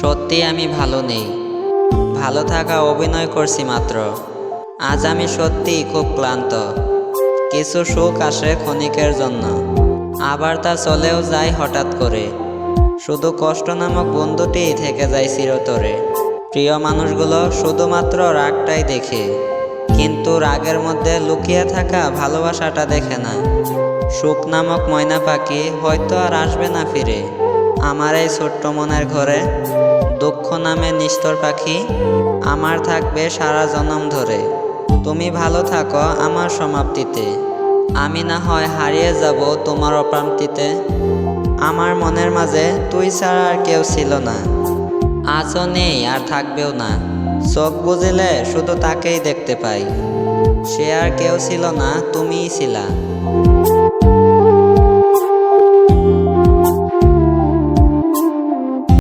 সত্যি আমি ভালো নেই। ভালো থাকা অভিনয় করছি মাত্র। আজ আমি সত্যিই খুব ক্লান্ত। কিছু সুখ আসে ক্ষণিকের জন্য, আবার তা চলেও যায় হঠাৎ করে। শুধু কষ্ট নামক বন্ধুটিই থেকে যায় চিরতরে। প্রিয় মানুষগুলো শুধুমাত্র রাগটাই দেখে, কিন্তু রাগের মধ্যে লুকিয়ে থাকা ভালোবাসাটা দেখে না। সুখ নামক ময়না পাখি হয়তো আর আসবে না ফিরে আমার এই ছোট্ট মনের ঘরে। দুঃখ নামে নিস্তর পাখি আমার থাকবে সারা জনম ধরে। তুমি ভালো থাকো আমার সমাপ্তিতে, আমি না হয় হারিয়ে যাব তোমার অপ্রাপ্তিতে। আমার মনের মাঝে তুই ছাড়া আর কেউ ছিল না, আজও নেই আর থাকবেও না। চোখ বুঝিলে শুধু তাকেই দেখতে পাই, সে আর কেউ ছিল না, তুমিই ছিলা।